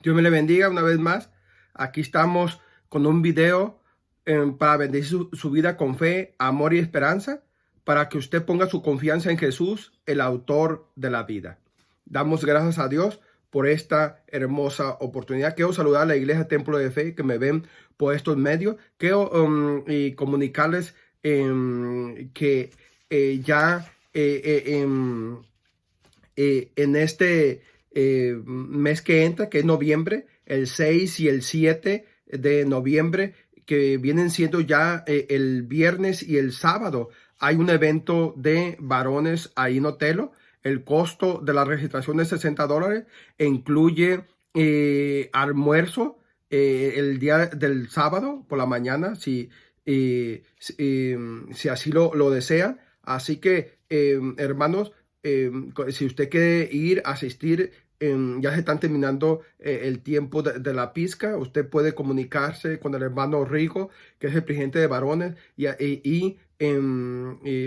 Dios me le bendiga una vez más. Aquí estamos con un video para bendecir su vida con fe, amor y esperanza, para que usted ponga su confianza en Jesús, el autor de la vida. Damos gracias a Dios por esta hermosa oportunidad. Quiero saludar a la Iglesia Templo de Fe que me ven por estos medios. Quiero y comunicarles que ya en este mes que entra, que es noviembre, el 6 y el 7 de noviembre, que vienen siendo ya el viernes y el sábado, hay un evento de varones ahí en Otelo. El costo de la registración es $60 e incluye almuerzo el día del sábado por la mañana, si así lo desean. Así que, hermanos, si usted quiere ir, asistir, ya se están terminando el tiempo de la pizca. Usted puede comunicarse con el hermano Rigo, que es el presidente de varones, y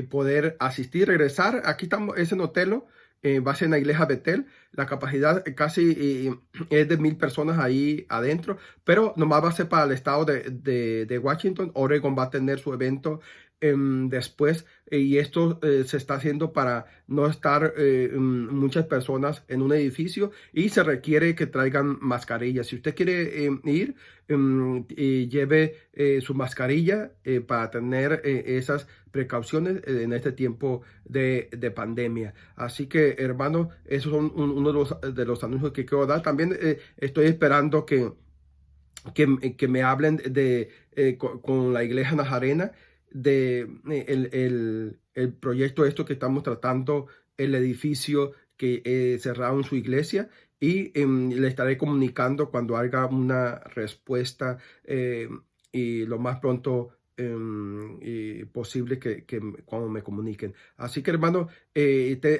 poder asistir, regresar. Aquí estamos, es en Otelo. Va a ser en la iglesia Betel. La capacidad casi es de 1,000 personas ahí adentro, pero nomás va a ser para el estado de Washington. Oregon va a tener su evento después, y esto se está haciendo para no estar muchas personas en un edificio, y se requiere que traigan mascarillas. Si usted quiere ir, lleve su mascarilla para tener esas precauciones en este tiempo de pandemia. Así que, hermanos, esos son uno de los anuncios que quiero dar. También estoy esperando que me hablen con la iglesia Nazarena de el proyecto esto que estamos tratando, el edificio que cerraron su iglesia, y le estaré comunicando cuando haga una respuesta, y lo más pronto y posible cuando me comuniquen. Así que, hermano,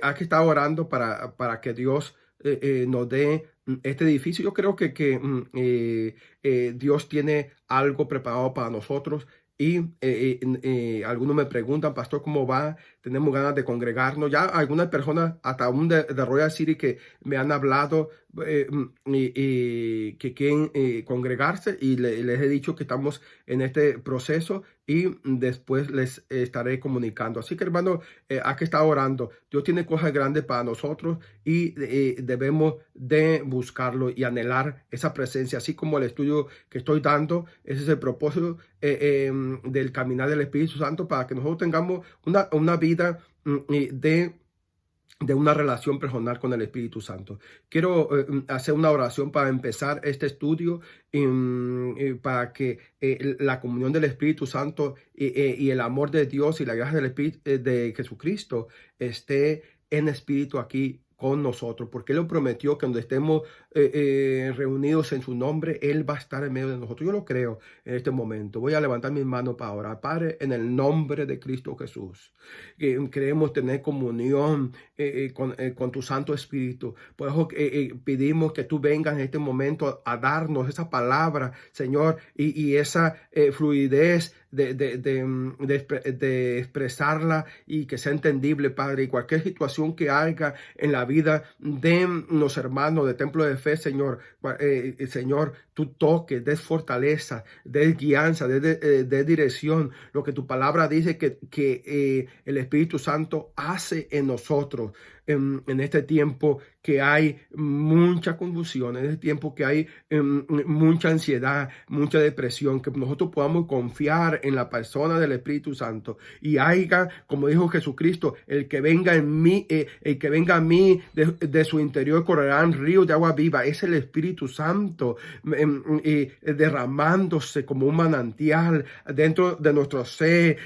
aquí está orando para que Dios nos dé este edificio. Yo creo que Dios tiene algo preparado para nosotros. Y algunos me preguntan, pastor, ¿cómo va? Tenemos ganas de congregarnos. Ya algunas personas, hasta aún de Royal City, que me han hablado y que quieren congregarse, y les he dicho que estamos en este proceso, y después les estaré comunicando. Así que, hermano, aquí está orando. Dios tiene cosas grandes para nosotros, y debemos de buscarlo y anhelar esa presencia, así como el estudio que estoy dando. Ese es el propósito del caminar del Espíritu Santo, para que nosotros tengamos una vida de una relación personal con el Espíritu Santo. Quiero hacer una oración para empezar este estudio, para que la comunión del Espíritu Santo y el amor de Dios y la gracia del Espíritu, de Jesucristo, esté en espíritu aquí con nosotros, porque Él lo prometió que donde estemos reunidos en su nombre, Él va a estar en medio de nosotros. Yo lo creo en este momento. Voy a levantar mis manos para orar. Padre, en el nombre de Cristo Jesús, queremos tener comunión con tu Santo Espíritu. Por eso pedimos que tú vengas en este momento a darnos esa palabra, Señor, y esa fluidez de expresarla, y que sea entendible, Padre. Y cualquier situación que haya en la vida de los hermanos de Templo de Fe, Señor, Señor, tú toques, des fortaleza, des guianza, des dirección, lo que tu palabra dice que el Espíritu Santo hace en nosotros. En este tiempo que hay mucha confusión, en este tiempo que hay mucha ansiedad, mucha depresión, que nosotros podamos confiar en la persona del Espíritu Santo, y haya, como dijo Jesucristo, el que venga en mí, el que venga a mí, de su interior correrán ríos de agua viva. Es el Espíritu Santo derramándose como un manantial dentro de nuestro ser,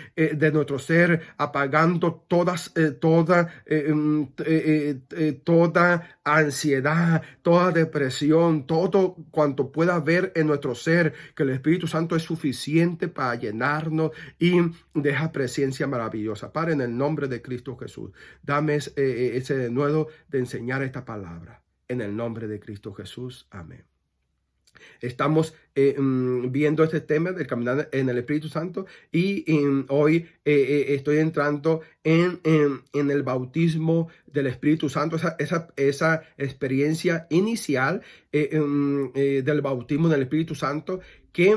apagando toda ansiedad, toda depresión, todo cuanto pueda haber en nuestro ser, que el Espíritu Santo es suficiente para llenarnos y deja presencia maravillosa. Padre, en el nombre de Cristo Jesús, dame ese denuedo de enseñar esta palabra. En el nombre de Cristo Jesús. Amén. Estamos viendo este tema del caminar en el Espíritu Santo y hoy estoy entrando en el bautismo del Espíritu Santo, esa experiencia inicial del bautismo del Espíritu Santo que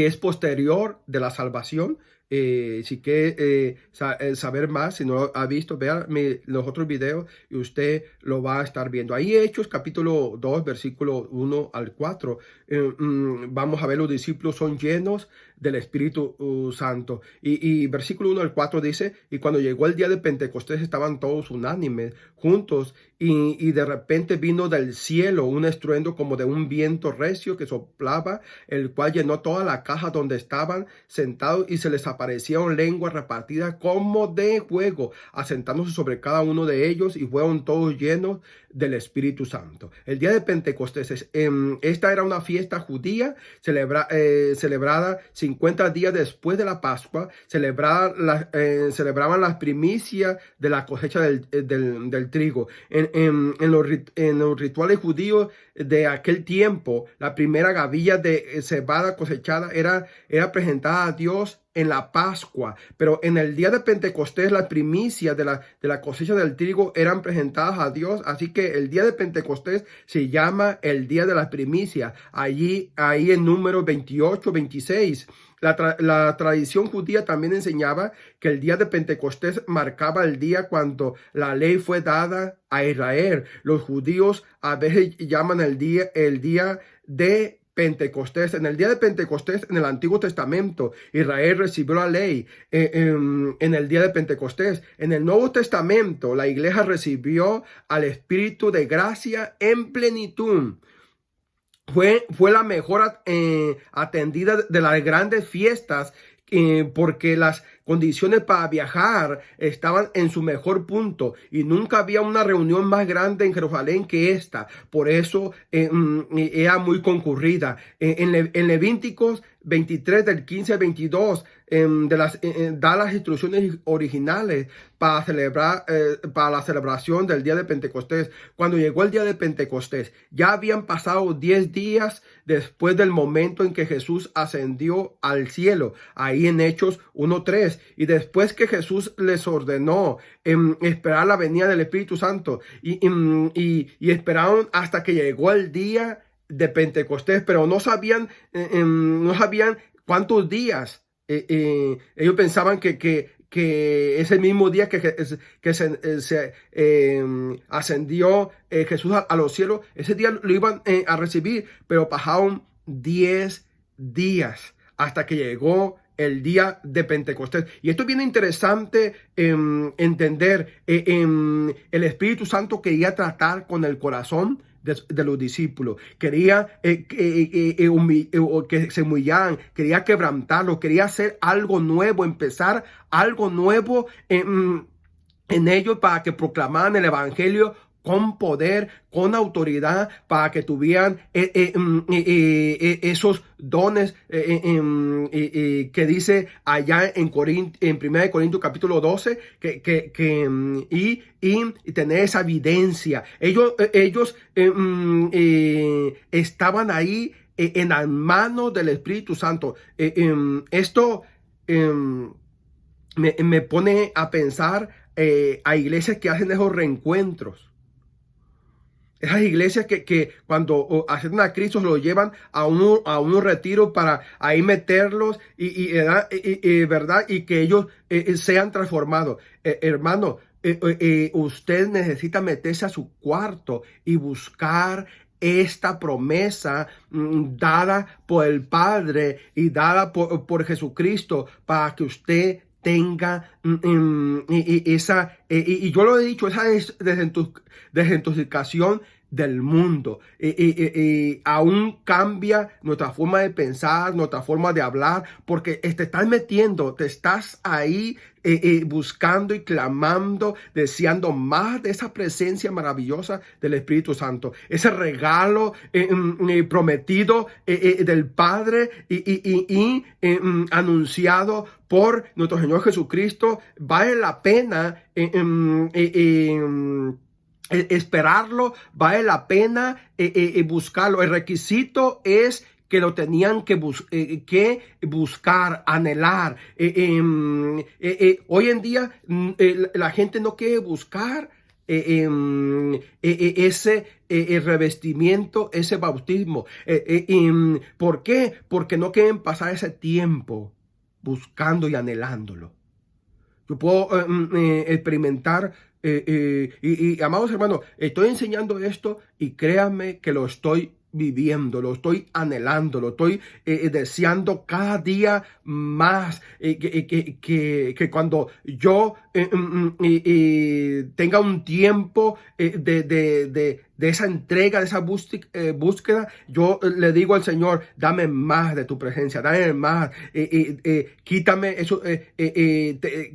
es posterior de la salvación. Si quiere saber más, si no lo ha visto, vea los otros videos y usted lo va a estar viendo. Ahí Hechos capítulo 2, versículo 1 al 4. Vamos a ver, los discípulos son llenos del Espíritu Santo. Y versículo 1 al 4 dice, y cuando llegó el día de Pentecostés estaban todos unánimes, juntos, y de repente vino del cielo un estruendo como de un viento recio que soplaba, el cual llenó toda la casa donde estaban sentados, y se les aparecieron lenguas repartidas como de fuego, asentándose sobre cada uno de ellos, y fueron todos llenos del Espíritu Santo. El día de Pentecostés, esta era una fiesta judía celebrada 50 días después de la Pascua. Celebraban las primicias de la cosecha del trigo. En los rituales judíos de aquel tiempo, la primera gavilla de cebada cosechada era presentada a Dios en la Pascua, pero en el día de Pentecostés las primicias de la cosecha del trigo eran presentadas a Dios, así que el día de Pentecostés se llama el día de las primicias, ahí en Números 28, 26. La tradición judía también enseñaba que el día de Pentecostés marcaba el día cuando la ley fue dada a Israel. Los judíos a veces llaman el día de Pentecostés. En el día de Pentecostés, en el Antiguo Testamento, Israel recibió la ley en el día de Pentecostés. En el Nuevo Testamento, la iglesia recibió al Espíritu de gracia en plenitud. Fue la mejor atendida de las grandes fiestas porque las condiciones para viajar estaban en su mejor punto y nunca había una reunión más grande en Jerusalén que esta. Por eso era muy concurrida. En Levíticos 23 del 15 al 22 da las instrucciones originales para la celebración del día de Pentecostés. Cuando llegó el día de Pentecostés, ya habían pasado 10 días después del momento en que Jesús ascendió al cielo, ahí en Hechos 1:3. Y después que Jesús les ordenó esperar la venida del Espíritu Santo y esperaron hasta que llegó el día de Pentecostés, pero no sabían cuántos días. Ellos pensaban que ese mismo día que se ascendió Jesús a los cielos, ese día lo iban a recibir, pero pasaron 10 días hasta que llegó el día de Pentecostés. Y esto es bien interesante entender. El Espíritu Santo quería tratar con el corazón de los discípulos, quería que se humillaran, quería quebrantarlos, quería hacer algo nuevo, empezar algo nuevo en ellos para que proclamaran el evangelio con poder, con autoridad, para que tuvieran esos dones que dice allá en 1 Corintios capítulo 12, y tener esa evidencia. Ellos estaban ahí en las manos del Espíritu Santo. Esto me pone a pensar a iglesias que hacen esos reencuentros. Esas iglesias que cuando aceptan a Cristo lo llevan a un retiro para ahí meterlos ¿verdad? Y que ellos sean transformados. Hermano, usted necesita meterse a su cuarto y buscar esta promesa dada por el Padre y dada por Jesucristo para que usted tenga esa, y yo lo he dicho, esa desintoxicación del mundo. Aún cambia nuestra forma de pensar, nuestra forma de hablar, porque te estás metiendo, te estás ahí buscando y clamando, deseando más de esa presencia maravillosa del Espíritu Santo, ese regalo prometido del Padre y anunciado por nuestro Señor Jesucristo. Vale la pena esperarlo, vale la pena buscarlo. El requisito es que lo tenían que buscar, anhelar. Hoy en día la gente no quiere buscar ese revestimiento, ese bautismo. ¿Por qué? Porque no quieren pasar ese tiempo buscando y anhelándolo. Yo puedo experimentar, amados hermanos, estoy enseñando esto y créanme que lo estoy viviendo, lo estoy anhelando, lo estoy deseando cada día más, que cuando yo tenga un tiempo de esa entrega, de esa búsqueda, yo le digo al Señor, dame más de tu presencia, dame más, quítame eso,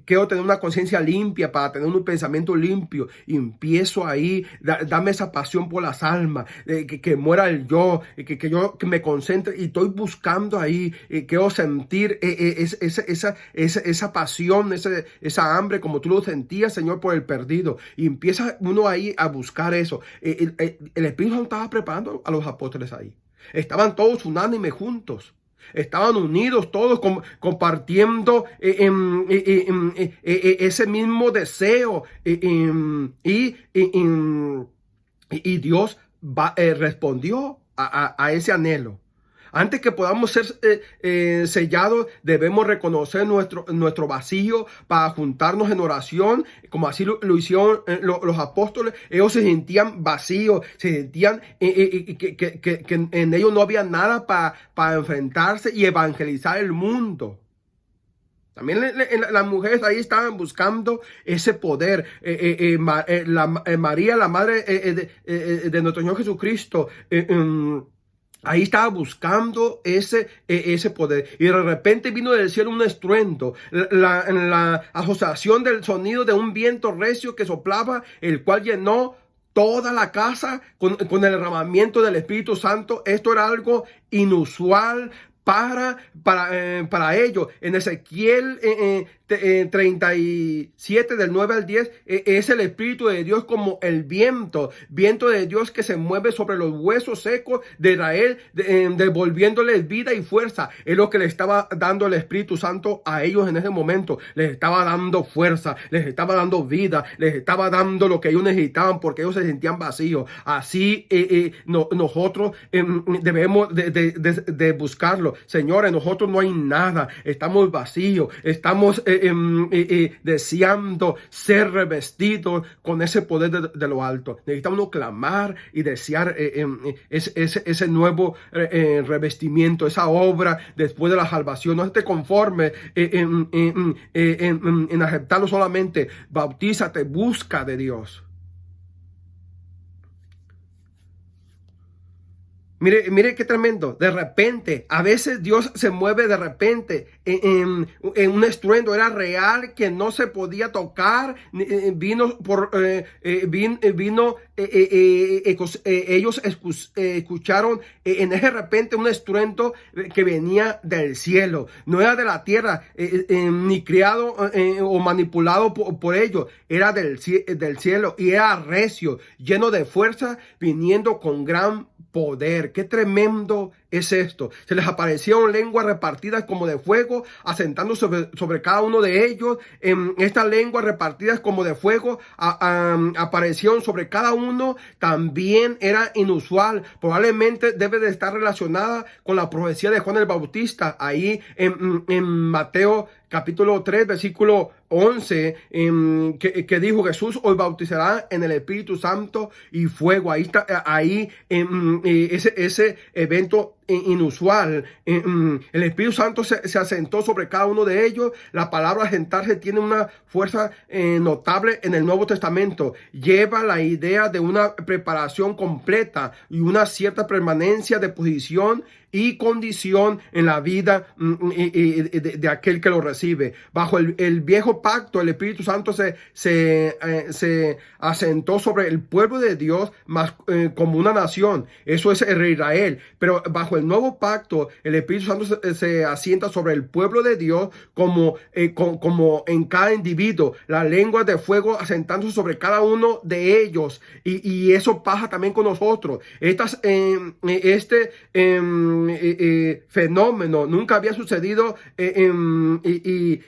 quiero tener una conciencia limpia para tener un pensamiento limpio, y empiezo ahí, dame esa pasión por las almas, que muera el yo, que me concentre, y estoy buscando ahí, quiero sentir esa pasión, esa hambre, como tú lo sentías, Señor, por el perdido, y empieza uno ahí a buscar eso. El Espíritu Santo estaba preparando a los apóstoles ahí. Estaban todos unánimes juntos. Estaban unidos todos compartiendo ese mismo deseo. Y Dios respondió a ese anhelo. Antes que podamos ser sellados, debemos reconocer nuestro vacío para juntarnos en oración, como así lo hicieron los apóstoles. Ellos se sentían vacíos, se sentían que en ellos no había nada para enfrentarse y evangelizar el mundo. También las mujeres ahí estaban buscando ese poder. María, la madre de nuestro Señor Jesucristo, ahí estaba buscando ese poder. Y de repente vino del cielo un estruendo. La asociación del sonido de un viento recio que soplaba, el cual llenó toda la casa con el derramamiento del Espíritu Santo. Esto era algo inusual para ellos. En Ezequiel 37 del 9 al 10 es el Espíritu de Dios como el viento de Dios que se mueve sobre los huesos secos de Israel, devolviéndoles vida y fuerza. Es lo que le estaba dando el Espíritu Santo a ellos en ese momento. Les estaba dando fuerza, les estaba dando vida, les estaba dando lo que ellos necesitaban, porque ellos se sentían vacíos. Así nosotros debemos de buscarlo. Señores, nosotros no hay nada, estamos vacíos, estamos deseando ser revestidos con ese poder de lo alto. Necesitamos clamar y desear ese nuevo revestimiento, esa obra después de la salvación. No esté conforme en aceptarlo solamente. Bautízate, busca de Dios. Mire qué tremendo. De repente, a veces Dios se mueve de repente en un estruendo. Era real, que no se podía tocar. Ellos escucharon en ese repente un estruendo que venía del cielo. No era de la tierra, ni criado o manipulado por ellos. Era del cielo, y era recio, lleno de fuerza, viniendo con gran poder. Qué tremendo es esto. Se les aparecieron lenguas repartidas como de fuego, asentando sobre cada uno de ellos. Estas lenguas repartidas como de fuego aparecieron sobre cada uno. También era inusual. Probablemente debe de estar relacionada con la profecía de Juan el Bautista, ahí en Mateo capítulo 3, versículo 11, que dijo: Jesús os bautizará en el Espíritu Santo y fuego. Ahí está, ese evento inusual. El Espíritu Santo se asentó sobre cada uno de ellos. La palabra asentarse tiene una fuerza notable en el Nuevo Testamento. Lleva la idea de una preparación completa y una cierta permanencia de posición y condición en la vida de aquel que lo recibe. Bajo el viejo pacto, el Espíritu Santo se asentó sobre el pueblo de Dios más como una nación. Eso es el Israel. Pero bajo bajo el nuevo pacto, el Espíritu Santo se asienta sobre el pueblo de Dios como en cada individuo, la lengua de fuego asentándose sobre cada uno de ellos. Y eso pasa también con nosotros. Este fenómeno nunca había sucedido y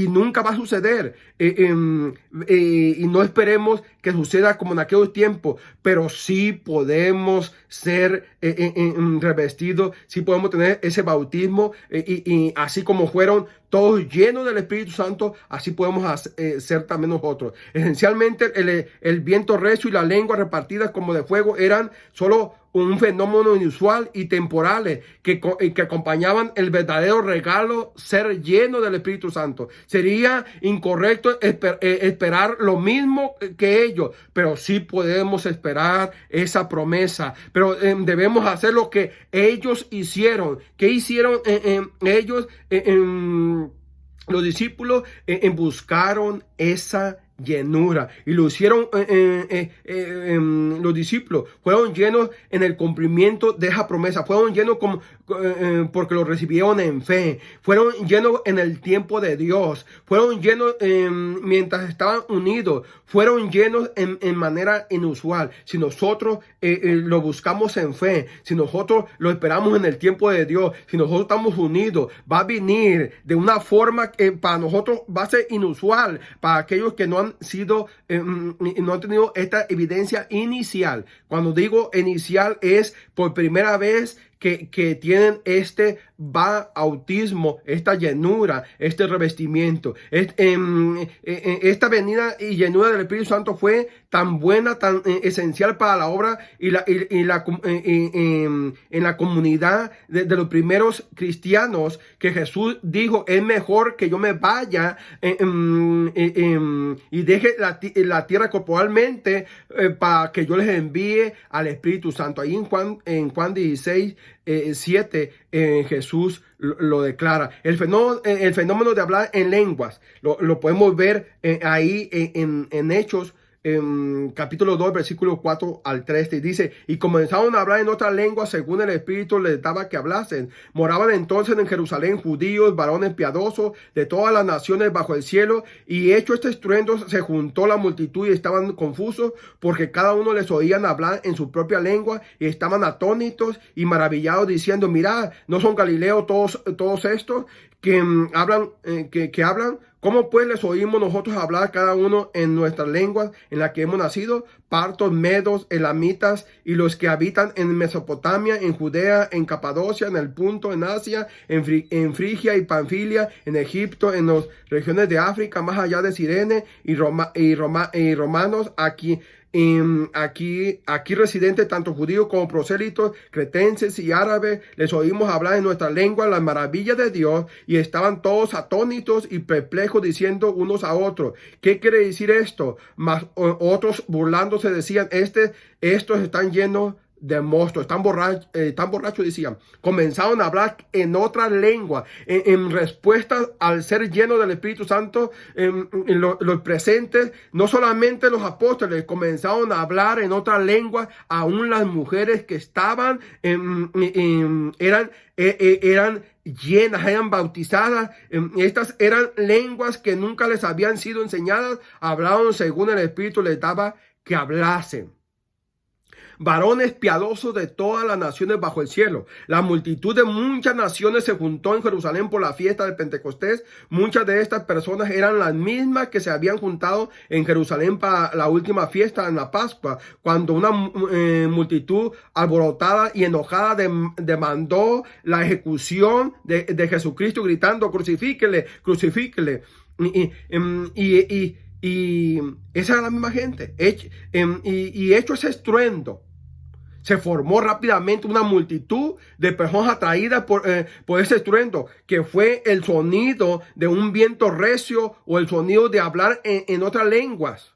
nunca va a suceder. Y no esperemos que suceda como en aquellos tiempos, pero sí podemos ser revestidos, sí podemos tener ese bautismo, y así como fueron todos llenos del Espíritu Santo, así podemos ser también nosotros. Esencialmente el viento recio y la lengua repartida como de fuego eran solo un fenómeno inusual y temporales que acompañaban el verdadero regalo, ser lleno del Espíritu Santo. Sería incorrecto esperar lo mismo que ellos, pero sí podemos esperar esa promesa. Pero debemos hacer lo que ellos hicieron. ¿Qué hicieron ellos? Los discípulos buscaron esa llenura y lo hicieron. Los discípulos fueron llenos en el cumplimiento de esa promesa, fueron llenos porque lo recibieron en fe, fueron llenos en el tiempo de Dios, fueron llenos mientras estaban unidos, fueron llenos en manera inusual. Si nosotros lo buscamos en fe, si nosotros lo esperamos en el tiempo de Dios, si nosotros estamos unidos, va a venir de una forma que para nosotros va a ser inusual, para aquellos que no han sido, no han tenido esta evidencia inicial. Cuando digo inicial es por primera vez que tienen este bautismo, esta llenura, este revestimiento. Esta venida y llenura del Espíritu Santo fue tan buena, tan esencial para la obra en la comunidad de los primeros cristianos, que Jesús dijo: es mejor que yo me vaya y deje la tierra corporalmente para que yo les envíe al Espíritu Santo. Ahí en Juan 16, 7, Jesús lo declara. El fenómeno de hablar en lenguas lo podemos ver ahí en Hechos, capítulo 2, versículo 4 al 3, y dice: y comenzaron a hablar en otras lenguas según el Espíritu les daba que hablasen. Moraban entonces en Jerusalén judíos, varones piadosos de todas las naciones bajo el cielo, y hecho este estruendo se juntó la multitud y estaban confusos, porque cada uno les oían hablar en su propia lengua, y estaban atónitos y maravillados, diciendo: mirad, ¿no son galileos todos estos que hablan? ¿Cómo pues les oímos nosotros hablar cada uno en nuestras lenguas en la que hemos nacido? Partos, medos, elamitas y los que habitan en Mesopotamia, en Judea, en Capadocia, en el Punto, en Asia, en Frigia y Panfilia, en Egipto, en las regiones de África, más allá de Cirene y romanos, aquí residentes, tanto judíos como prosélitos, cretenses y árabes, les oímos hablar en nuestra lengua las maravillas de Dios, y estaban todos atónitos y perplejos, diciendo unos a otros: ¿qué quiere decir esto? Mas otros burlándose decían: estos están llenos de monstruos, están borrachos, decían. Comenzaron a hablar en otra lengua, en respuesta al ser lleno del Espíritu Santo. Los presentes, no solamente los apóstoles, comenzaron a hablar en otra lengua, aún las mujeres que estaban eran llenas, eran bautizadas. Estas eran lenguas que nunca les habían sido enseñadas, hablaron según el Espíritu les daba que hablasen. Varones piadosos de todas las naciones bajo el cielo. La multitud de muchas naciones se juntó en Jerusalén por la fiesta de Pentecostés. Muchas de estas personas eran las mismas que se habían juntado en Jerusalén para la última fiesta en la Pascua, cuando una multitud alborotada y enojada demandó la ejecución de Jesucristo, gritando: crucifíquele, crucifíquele. Y esa era la misma gente. Hecho ese estruendo, se formó rápidamente una multitud de personas atraídas por ese estruendo, que fue el sonido de un viento recio o el sonido de hablar en otras lenguas.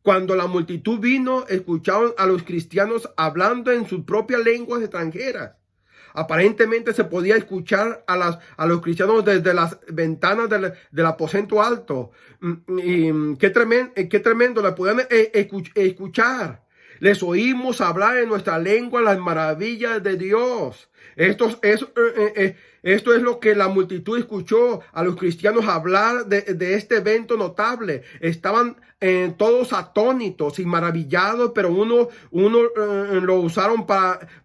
Cuando la multitud vino, escucharon a los cristianos hablando en sus propias lenguas extranjeras. Aparentemente se podía escuchar a los cristianos desde las ventanas del aposento alto. Qué tremendo, la podían escuchar. Les oímos hablar en nuestra lengua las maravillas de Dios. Esto es lo que la multitud escuchó a los cristianos hablar de este evento notable. Estaban todos atónitos y maravillados, pero uno lo usaron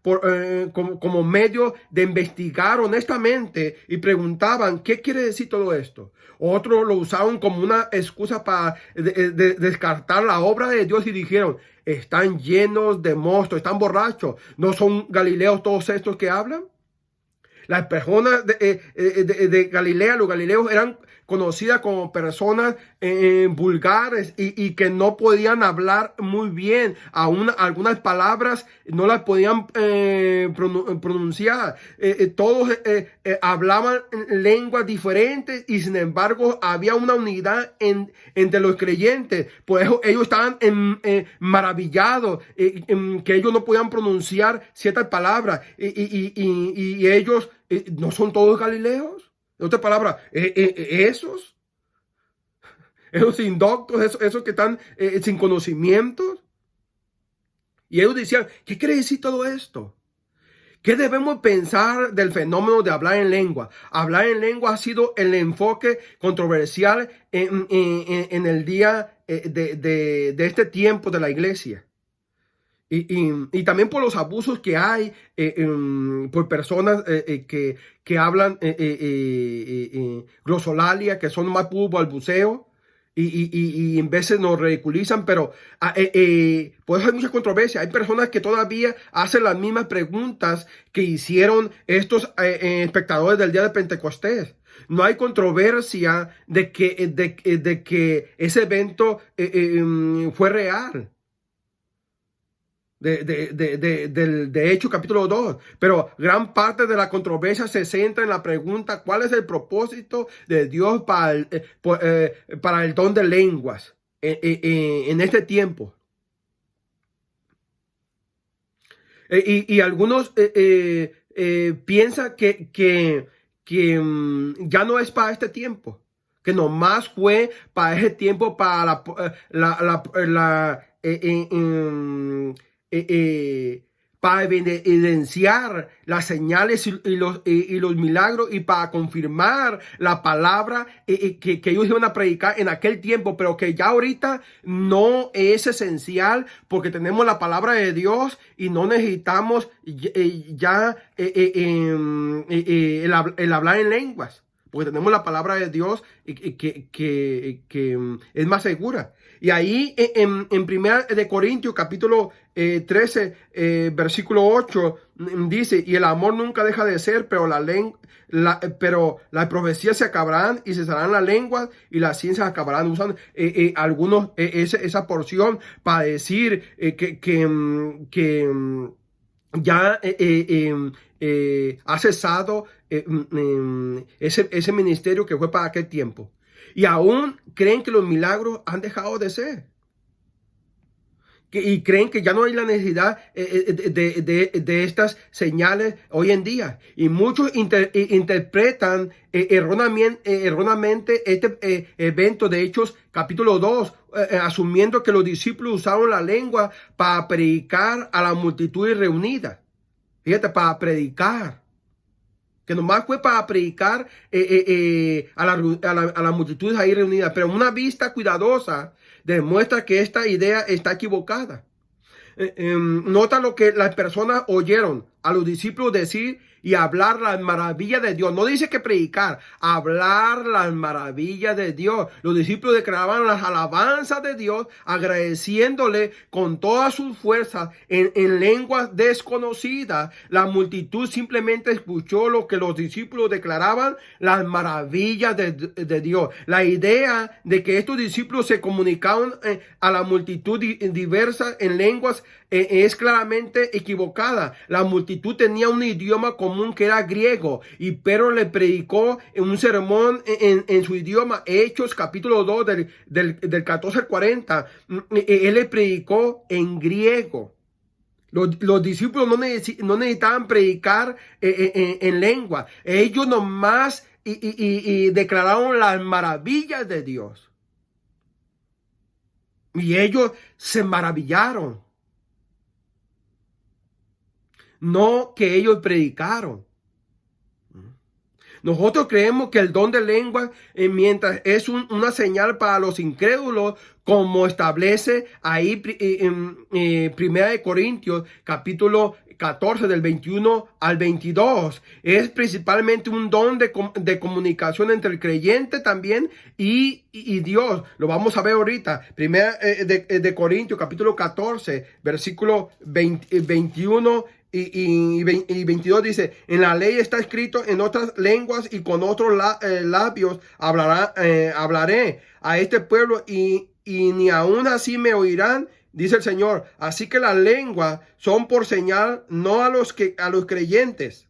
como medio de investigar honestamente y preguntaban, ¿qué quiere decir todo esto? Otros lo usaron como una excusa para descartar la obra de Dios y dijeron, están llenos de monstruos, están borrachos. ¿No son galileos todos estos que hablan? Las personas de Galilea, los galileos eran conocidas como personas vulgares y que no podían hablar muy bien. Aún algunas palabras no las podían pronunciar. Todos hablaban lenguas diferentes y sin embargo había una unidad entre los creyentes. Por eso ellos estaban maravillados que ellos no podían pronunciar ciertas palabras y ellos no son todos galileos. En otras palabras, esos indoctos, esos que están sin conocimientos. Y ellos decían, ¿qué quiere decir todo esto? ¿Qué debemos pensar del fenómeno de hablar en lengua? Hablar en lengua ha sido el enfoque controversial en el día de este tiempo de la iglesia. Y también por los abusos que hay por personas que hablan glosolalia, que son más puro balbuceo y en veces nos ridiculizan, pero por eso hay mucha controversia. Hay personas que todavía hacen las mismas preguntas que hicieron estos espectadores del día de Pentecostés. No hay controversia de que ese evento fue real. De Hechos capítulo 2, pero gran parte de la controversia se centra en la pregunta: ¿cuál es el propósito de Dios para el don de lenguas en este tiempo? Y algunos piensan que ya no es para este tiempo, que nomás fue para ese tiempo, para para evidenciar las señales y los milagros y para confirmar la palabra que ellos iban a predicar en aquel tiempo, pero que ya ahorita no es esencial porque tenemos la palabra de Dios y no necesitamos ya el hablar en lenguas, porque tenemos la palabra de Dios que es más segura. Y ahí en 1 de Corintios capítulo 13 versículo 8 dice: y el amor nunca deja de ser, pero la profecía se acabarán y cesarán las lenguas y las ciencias acabarán. Usan algunos esa porción para decir que ya ha cesado ese ministerio que fue para aquel tiempo. Y aún creen que los milagros han dejado de ser. Y creen que ya no hay la necesidad de estas señales hoy en día. Y muchos interpretan erróneamente este evento de Hechos capítulo 2, asumiendo que los discípulos usaron la lengua para predicar a la multitud reunida. Fíjate, para predicar. Que nomás fue para predicar a la multitud ahí reunida. Pero una vista cuidadosa demuestra que esta idea está equivocada. Nota lo que las personas oyeron a los discípulos decir y hablar las maravillas de Dios. No dice que predicar, hablar las maravillas de Dios. Los discípulos declaraban las alabanzas de Dios, agradeciéndole con todas sus fuerzas en lenguas desconocidas. La multitud simplemente escuchó lo que los discípulos declaraban, las maravillas de Dios. La idea de que estos discípulos se comunicaban a la multitud diversa en lenguas es claramente equivocada. La multitud tenía un idioma común que era griego, y Pedro le predicó en un sermón en su idioma. Hechos capítulo 2 del 14 al 40. Él le predicó en griego. Los discípulos no necesitaban predicar en lengua. Ellos nomás y declararon las maravillas de Dios. Y ellos se maravillaron. no que ellos predicaron. Nosotros creemos que el don de lengua, mientras es una señal para los incrédulos, como establece ahí en Primera de Corintios, capítulo 14, del 21 al 22, es principalmente un don de comunicación entre el creyente también y Dios. Lo vamos a ver ahorita. Primera de Corintios, capítulo 14, versículo 21 y 22 dice: en la ley está escrito, en otras lenguas y con otros labios hablaré a este pueblo y ni aún así me oirán, dice el Señor. Así que las lenguas son por señal no a los creyentes,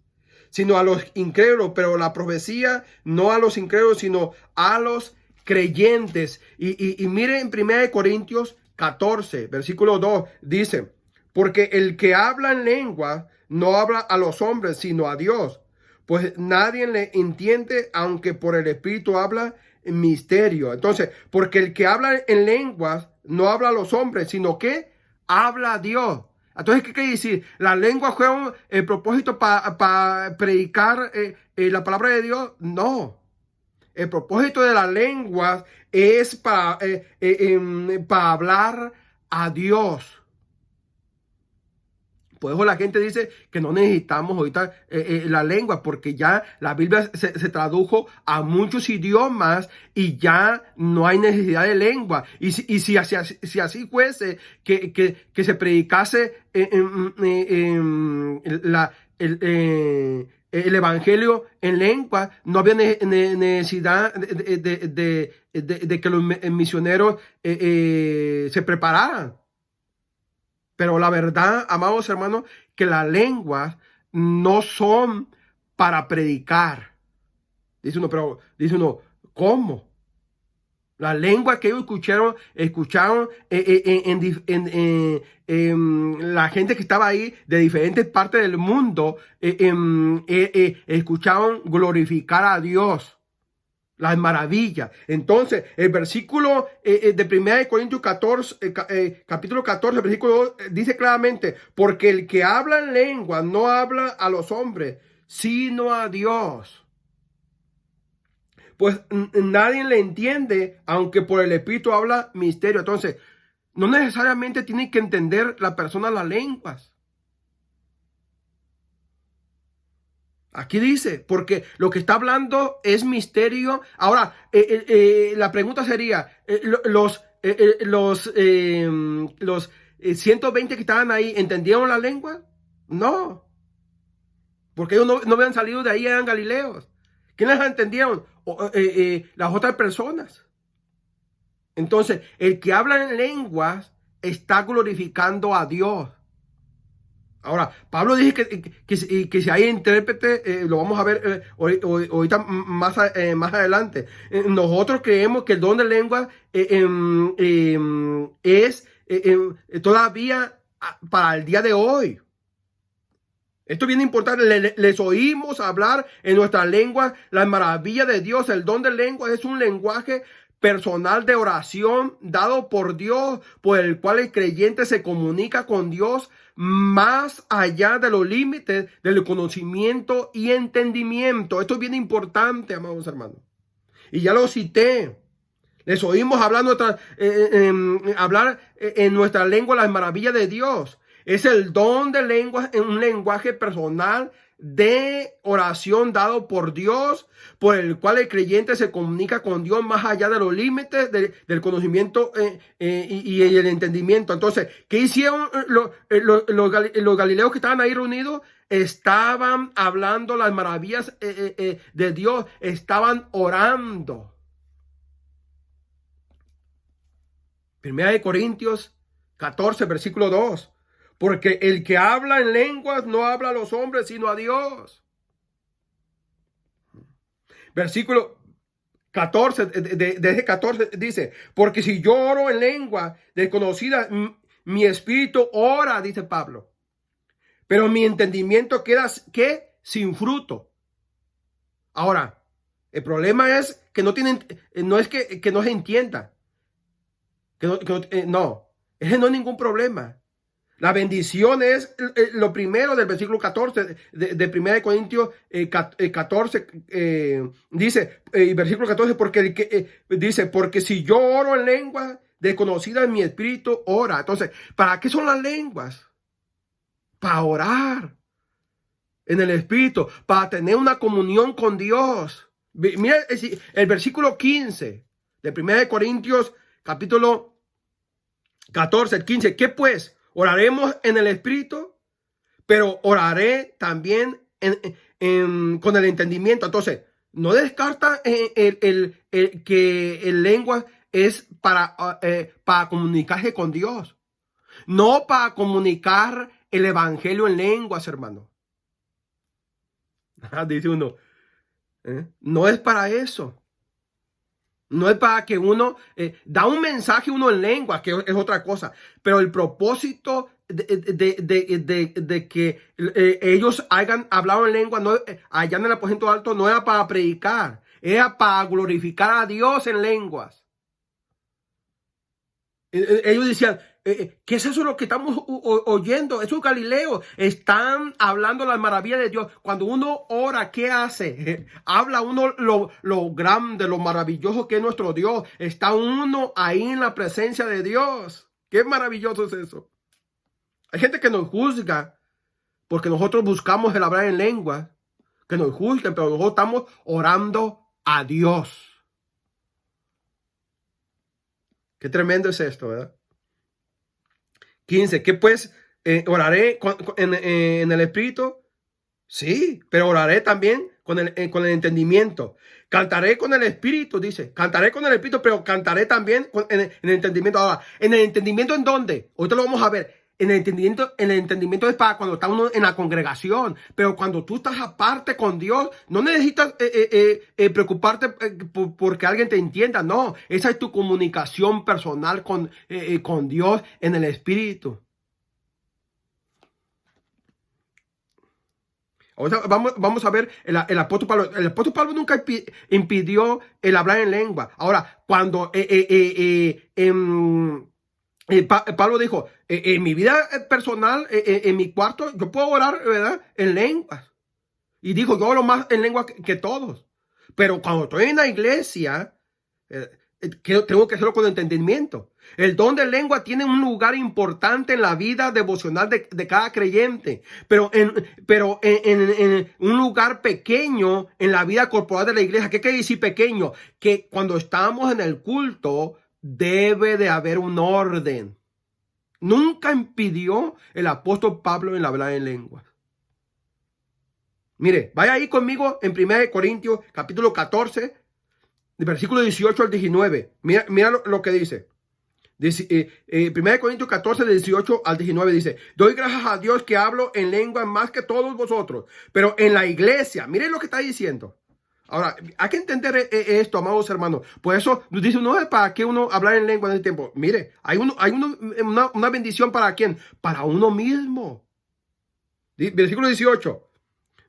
sino a los incrédulos, pero la profecía no a los incrédulos, sino a los creyentes. Y miren en 1 Corintios 14, versículo 2, dice: porque el que habla en lengua no habla a los hombres, sino a Dios, pues nadie le entiende, aunque por el Espíritu habla en misterio. Entonces, porque el que habla en lenguas no habla a los hombres, sino que habla a Dios. Entonces, ¿qué quiere decir? ¿La lengua fue el propósito para predicar la palabra de Dios? No. El propósito de las lenguas es para hablar a Dios. Por eso la gente dice que no necesitamos ahorita la lengua, porque ya la Biblia se tradujo a muchos idiomas y ya no hay necesidad de lengua. Y si así fuese, que se predicase el evangelio en lengua, no había necesidad de que los misioneros se prepararan. Pero la verdad, amados hermanos, que las lenguas no son para predicar. Dice uno, ¿cómo? Las lenguas que ellos escucharon la gente que estaba ahí de diferentes partes del mundo, escucharon glorificar a Dios. Las maravillas. Entonces, el versículo de 1 Corintios 14, capítulo 14, versículo 2, dice claramente: porque el que habla en lengua no habla a los hombres, sino a Dios. Pues nadie le entiende, aunque por el Espíritu habla misterio. Entonces, no necesariamente tiene que entender la persona las lenguas. Aquí dice, porque lo que está hablando es misterio. Ahora, la pregunta sería, los 120 que estaban ahí, ¿entendieron la lengua? No, porque ellos no habían salido de ahí, eran galileos. ¿Quiénes las entendieron? Las otras personas. Entonces, el que habla en lenguas está glorificando a Dios. Ahora, Pablo dice que si hay intérprete, lo vamos a ver ahorita más adelante. Nosotros creemos que el don de lengua es todavía para el día de hoy. Esto es bien importante. Les oímos hablar en nuestra lengua las maravillas de Dios. El don de lengua es un lenguaje personal de oración dado por Dios, por el cual el creyente se comunica con Dios más allá de los límites del conocimiento y entendimiento. Esto es bien importante, amados hermanos. Y ya lo cité. Les oímos hablar en nuestra lengua las maravillas de Dios. Es el don de lengua en un lenguaje personal de oración dado por Dios, por el cual el creyente se comunica con Dios más allá de los límites del conocimiento y el entendimiento. Entonces, ¿qué hicieron los galileos que estaban ahí reunidos? Estaban hablando las maravillas de Dios, estaban orando. Primera de Corintios 14, versículo 2. Porque el que habla en lenguas no habla a los hombres, sino a Dios. Versículo 14, desde 14 dice: porque si yo oro en lengua desconocida, mi espíritu ora, dice Pablo, pero mi entendimiento queda, ¿qué? Sin fruto. Ahora, el problema es que no es que no se entienda. No, ese no es ningún problema. La bendición es lo primero del versículo 14 de 1 Corintios 14. Dice, versículo 14, porque dice, porque si yo oro en lengua desconocida, en mi espíritu ora. Entonces, ¿para qué son las lenguas? Para orar en el espíritu, para tener una comunión con Dios. Mira el versículo 15 de 1 Corintios capítulo 14, el 15. ¿Qué pues? Oraremos en el espíritu, pero oraré también con el entendimiento. Entonces, no descarta que el lengua es para comunicarse con Dios, no para comunicar el evangelio en lenguas, hermano. Dice uno, no es para eso. No es para que uno da un mensaje uno en lengua, que es otra cosa. Pero el propósito de que ellos hayan hablado en lengua no, allá en el aposento alto, no era para predicar, era para glorificar a Dios en lenguas. Ellos decían, ¿qué es eso lo que estamos oyendo? Eso es Galileo. Están hablando las maravillas de Dios. Cuando uno ora, ¿qué hace? Habla uno lo grande, lo maravilloso que es nuestro Dios. Está uno ahí en la presencia de Dios. Qué maravilloso es eso. Hay gente que nos juzga porque nosotros buscamos el hablar en lengua. Que nos juzguen, pero nosotros estamos orando a Dios. Qué tremendo es esto, ¿verdad? 15. ¿Qué pues? ¿Oraré en el espíritu? Sí, pero oraré también con el entendimiento. Cantaré con el espíritu, dice. Cantaré con el espíritu, pero cantaré también en el entendimiento. Ahora, ¿en el entendimiento en dónde? Ahorita lo vamos a ver. En el entendimiento es para cuando está uno en la congregación, pero cuando tú estás aparte con Dios, no necesitas preocuparte porque alguien te entienda, no, esa es tu comunicación personal con Dios en el Espíritu. Ahora vamos a ver el apóstol Pablo. El apóstol Pablo nunca impidió el hablar en lengua. Ahora, cuando Pablo dijo, en mi vida personal, en mi cuarto, yo puedo orar, ¿verdad?, en lenguas. Y dijo, yo oro más en lengua que todos. Pero cuando estoy en la iglesia, tengo que hacerlo con entendimiento. El don de lengua tiene un lugar importante en la vida devocional de cada creyente, pero en un lugar pequeño en la vida corporal de la iglesia. ¿Qué quiere decir pequeño? Que cuando estamos en el culto, debe de haber un orden. Nunca impidió el apóstol Pablo en hablar en lengua. Mire, vaya ahí conmigo en 1 Corintios capítulo 14, versículo 18 al 19. Mira lo que dice. 1 Corintios 14, 18 al 19 dice, doy gracias a Dios que hablo en lengua más que todos vosotros, pero en la iglesia, miren lo que está diciendo. Ahora, hay que entender esto, amados hermanos. Por eso nos dice, no es para que uno hablar en lengua en ese tiempo. Mire, hay una bendición para quién, para uno mismo. Versículo 18.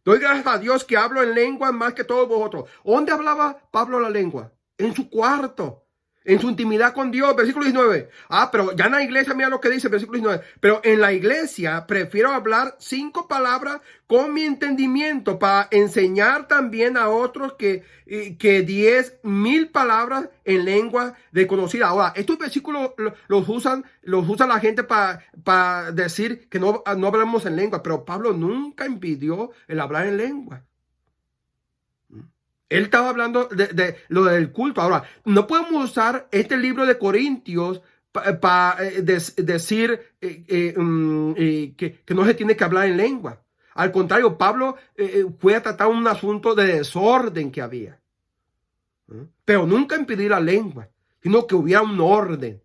Doy gracias a Dios que hablo en lengua más que todos vosotros. ¿Dónde hablaba Pablo la lengua? En su cuarto, en su intimidad con Dios. Versículo 19. Pero ya en la iglesia, mira lo que dice, versículo 19. Pero en la iglesia prefiero hablar 5 palabras con mi entendimiento para enseñar también a otros que 10,000 palabras en lengua desconocida. Ahora, estos versículos los usa la gente para decir que no hablamos en lengua, pero Pablo nunca impidió el hablar en lengua. Él estaba hablando de lo del culto. Ahora, no podemos usar este libro de Corintios para decir que no se tiene que hablar en lengua. Al contrario, Pablo fue a tratar un asunto de desorden que había. Pero nunca impedir la lengua, sino que hubiera un orden.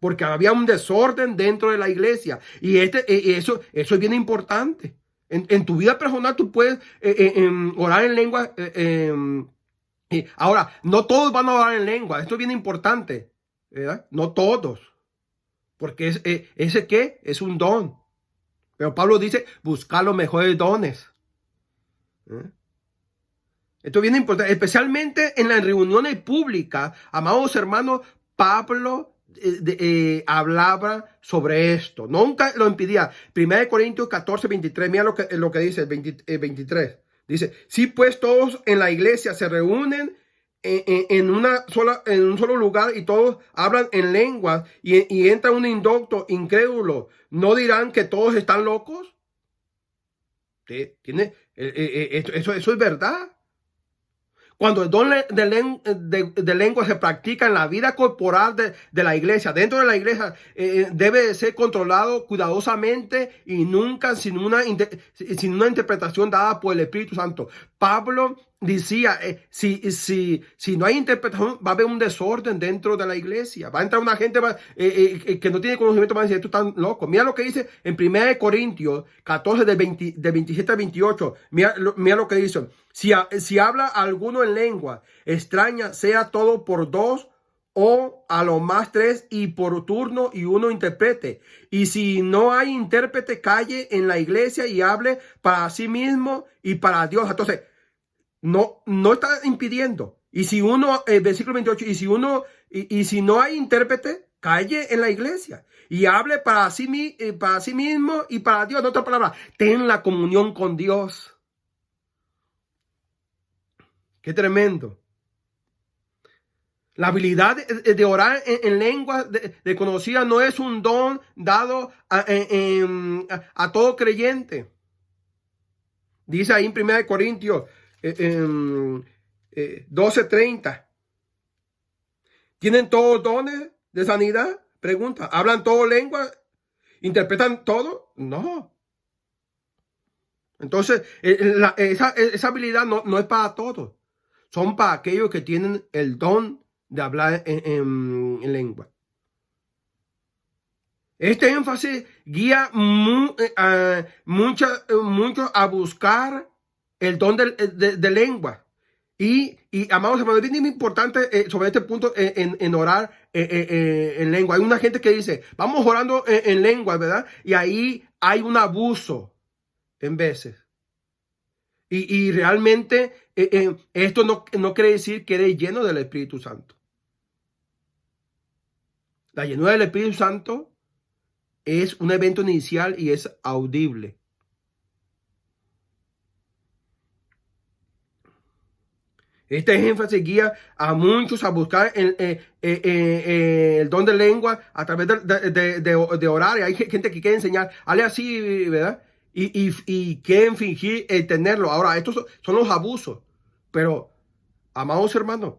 Porque había un desorden dentro de la iglesia. Y eso es bien importante. En tu vida personal tú puedes orar en lengua. Ahora, no todos van a orar en lengua. Esto es bien importante, ¿verdad? No todos. Porque ese ¿qué? Es un don. Pero Pablo dice, buscar los mejores dones. Esto es bien importante. Especialmente en las reuniones públicas, amados hermanos, Pablo hablaba sobre esto. Nunca lo impedía. 1 Corintios 14, 23. Mira lo que dice el 23. Dice, si pues todos en la iglesia se reúnen en un solo lugar y todos hablan en lenguas y entra un indocto incrédulo, ¿no dirán que todos están locos? Eso es verdad. Cuando el don de lengua se practica en la vida corporal de la iglesia, dentro de la iglesia, debe de ser controlado cuidadosamente y nunca sin una interpretación dada por el Espíritu Santo. Pablo decía, si no hay interpretación, va a haber un desorden dentro de la iglesia. Va a entrar una gente que no tiene conocimiento, va a decir, esto están locos. Mira lo que dice en 1 Corintios 14, del 27 al 28. Mira lo que dice. Si habla alguno en lengua extraña, sea todo por dos o a lo más tres y por turno y uno interprete. Y si no hay intérprete, calle en la iglesia y hable para sí mismo y para Dios. Entonces, no está impidiendo. Y si uno, versículo 28, y si no hay intérprete, calle en la iglesia y hable para sí mismo y para Dios. En otras palabras, ten la comunión con Dios. Qué tremendo. La habilidad de orar en lengua desconocida no es un don dado a todo creyente. Dice ahí en 1 Corintios 12:30. ¿Tienen todos dones de sanidad? Pregunta. ¿Hablan todo lengua? ¿Interpretan todo? No. Entonces, esa habilidad no es para todos. Son para aquellos que tienen el don de hablar en lengua. Este énfasis guía muchos a buscar el don de lengua. Y amados hermanos, es bien importante sobre este punto en orar en lengua. Hay una gente que dice, vamos orando en lengua, ¿verdad? Y ahí hay un abuso en veces. Y realmente esto no quiere decir que eres lleno del Espíritu Santo. La llenura del Espíritu Santo es un evento inicial y es audible. Este énfasis guía a muchos a buscar el don de lengua a través de orar. Y hay gente que quiere enseñar, hale así, ¿verdad? Y quieren fingir tenerlo. Ahora, estos son los abusos. Pero, amados hermanos,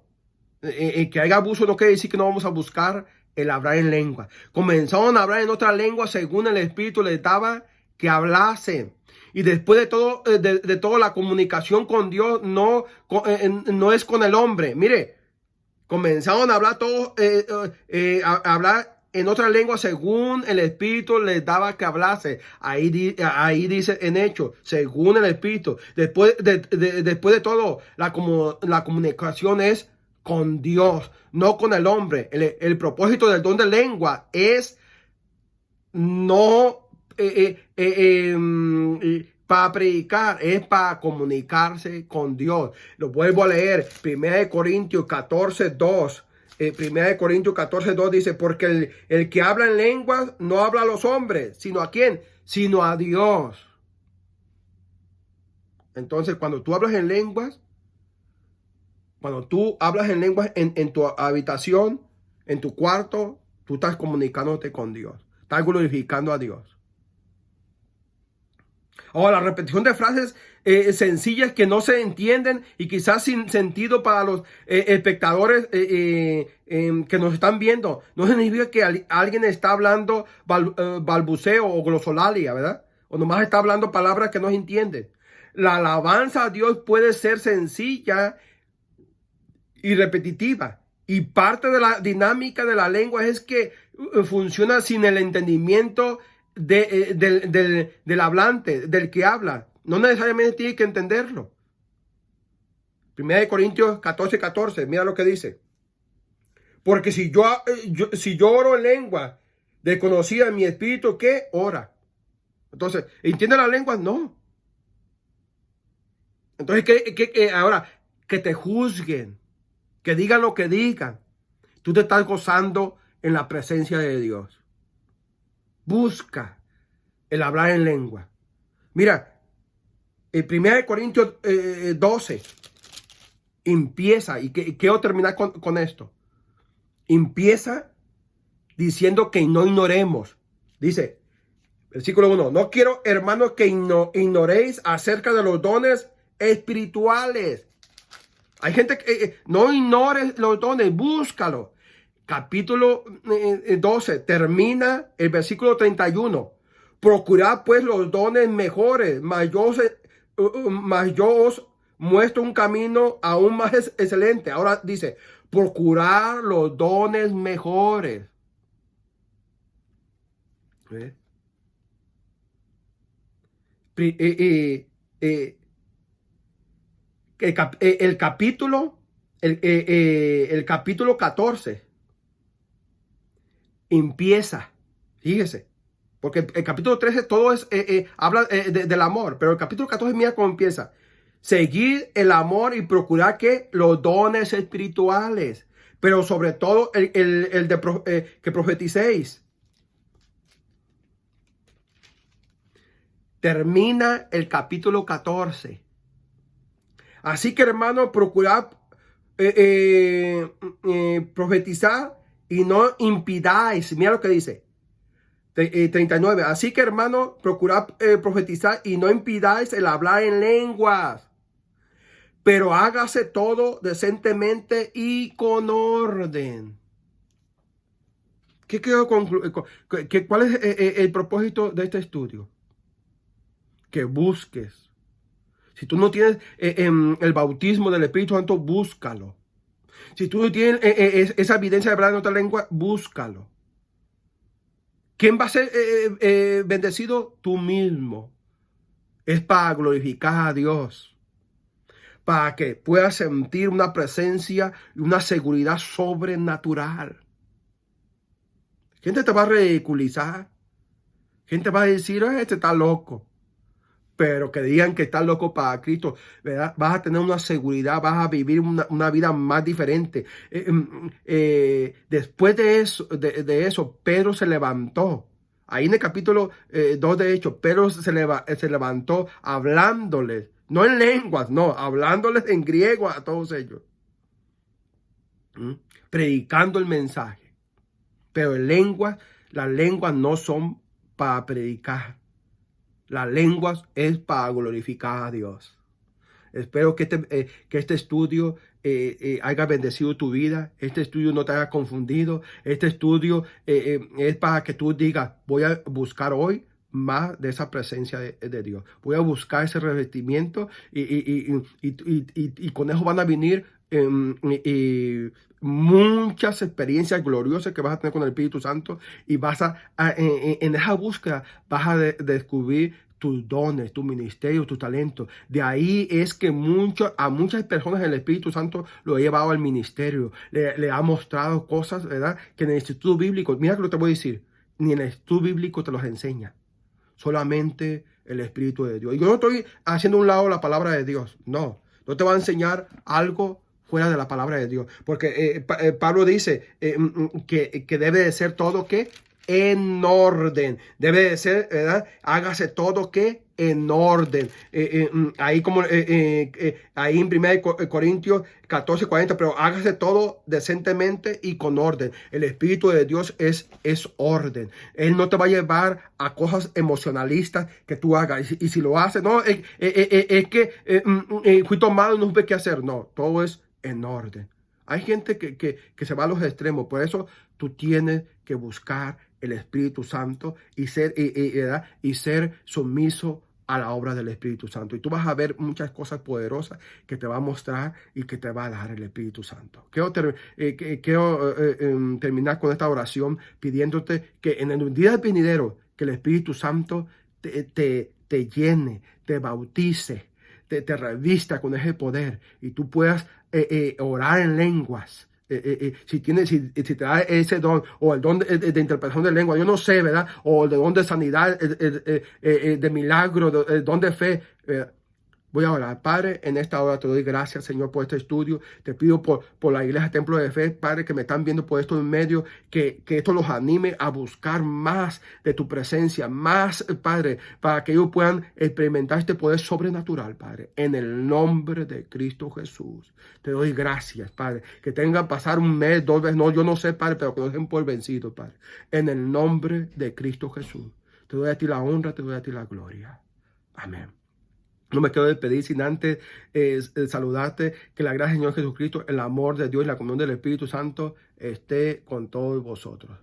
que haya abuso no quiere decir que no vamos a buscar el hablar en lengua. Comenzaron a hablar en otra lengua según el Espíritu les daba que hablasen. Y después de todo, de toda la comunicación con Dios no es con el hombre. Mire, comenzaron a hablar todos, a hablar en otra lengua según el Espíritu les daba que hablase. Ahí dice en Hechos, según el Espíritu. Después de todo, la comunicación es con Dios, no con el hombre. El propósito del don de lengua es no para predicar, es para comunicarse con Dios. Lo vuelvo a leer, 1 Corintios 14:2. 1 Corintios 14:2 dice, porque el que habla en lenguas no habla a los hombres, sino a quién, sino a Dios. Entonces, cuando tú hablas en lenguas en tu habitación, en tu cuarto, tú estás comunicándote con Dios, estás glorificando a Dios. Ahora, la repetición de frases sencillas que no se entienden y quizás sin sentido para los espectadores que nos están viendo, no significa que alguien está hablando balbuceo o glosolalia, ¿verdad? O nomás está hablando palabras que no se entienden. La alabanza a Dios puede ser sencilla y repetitiva. Y parte de la dinámica de la lengua es que funciona sin el entendimiento del hablante, del que habla. No necesariamente tiene que entenderlo. 1 Corintios 14:14, mira lo que dice. Porque si yo oro en lengua desconocida en mi espíritu, ¿qué? Ora. Entonces, ¿entiende la lengua? No. Entonces, ahora, que te juzguen, que digan lo que digan. Tú te estás gozando en la presencia de Dios. Busca el hablar en lengua. Mira, el 1 Corintios 12 empieza, y quiero terminar con esto. Empieza diciendo que no ignoremos. Dice, versículo 1, no quiero, hermanos, que ignoréis acerca de los dones espirituales. Hay gente que no ignores los dones, búscalo. Capítulo 12, termina el versículo 31. Procurad pues los dones mejores, mas yo os muestro un camino aún más excelente. Ahora dice, procurar los dones mejores. ¿Eh? El capítulo 14 empieza, fíjese, porque el capítulo 13 todo habla del amor, pero el capítulo 14 mira cómo empieza. Seguir el amor y procurar que los dones espirituales, pero sobre todo que profeticéis. Termina el capítulo 14. Así que, hermanos, procurad profetizar y no impidáis. Mira lo que dice. 39. Así que, hermanos, procurad profetizar y no impidáis el hablar en lenguas. Pero hágase todo decentemente y con orden. ¿Qué quiero concluir? ¿Cuál es el propósito de este estudio? Que busques. Si tú no tienes el bautismo del Espíritu Santo, búscalo. Si tú no tienes esa evidencia de hablar en otra lengua, búscalo. ¿Quién va a ser bendecido? Tú mismo. Es para glorificar a Dios. Para que puedas sentir una presencia y una seguridad sobrenatural. Gente te va a ridiculizar. Gente va a decir, este está loco. Pero que digan que estás loco para Cristo, ¿verdad? Vas a tener una seguridad, vas a vivir una vida más diferente. Después de eso, Pedro se levantó. Ahí en el capítulo 2 de Hechos, Pedro se levantó hablándoles, no en lenguas, no, hablándoles en griego a todos ellos. Predicando el mensaje. Pero en lenguas, las lenguas no son para predicar. Las lenguas es para glorificar a Dios. Espero que este estudio haya bendecido tu vida. Este estudio no te haya confundido. Este estudio es para que tú digas, voy a buscar hoy más de esa presencia de Dios. Voy a buscar ese revestimiento y con eso van a venir muchas experiencias gloriosas que vas a tener con el Espíritu Santo, y vas en esa búsqueda vas a descubrir tus dones, tu ministerio, tu talento. De ahí es que a muchas personas el Espíritu Santo lo ha llevado al ministerio, le ha mostrado cosas, ¿verdad? Que en el instituto bíblico, mira que lo te voy a decir, ni en el instituto bíblico te los enseña. Solamente el Espíritu de Dios. Y yo no estoy haciendo a un lado la palabra de Dios, no te va a enseñar algo fuera de la palabra de Dios, porque Pablo dice que debe de ser todo que en orden, debe de ser, ¿verdad? Hágase todo que en orden. Ahí como ahí en 1 Corintios 14:40, pero hágase todo decentemente y con orden. El Espíritu de Dios es orden. Él no te va a llevar a cosas emocionalistas que tú hagas. Y si lo haces, no, es que fui tomado y no supe qué hacer. No, todo es en orden. Hay gente que se va a los extremos. Por eso tú tienes que buscar el Espíritu Santo y ser sumiso a la obra del Espíritu Santo. Y tú vas a ver muchas cosas poderosas que te va a mostrar y que te va a dar el Espíritu Santo. Quiero terminar con esta oración pidiéndote que en el día venidero, que el Espíritu Santo te llene, te bautice, te revista con ese poder y tú puedas orar en lenguas. Si te da ese don, o el don de interpretación de lengua, yo no sé, ¿verdad? O el don de sanidad, de milagro, el don de fe. Voy a orar. Padre, en esta hora te doy gracias, Señor, por este estudio. Te pido por la Iglesia Templo de Fe, Padre, que me están viendo por estos medios, que esto los anime a buscar más de tu presencia, más, Padre, para que ellos puedan experimentar este poder sobrenatural, Padre. En el nombre de Cristo Jesús. Te doy gracias, Padre. Que tengan pasar un mes, 2 meses, no, yo no sé, Padre, pero que no den por vencidos, Padre. En el nombre de Cristo Jesús. Te doy a ti la honra, te doy a ti la gloria. Amén. No me quiero despedir sin antes saludarte, que la gracia del Señor Jesucristo, el amor de Dios y la comunión del Espíritu Santo esté con todos vosotros.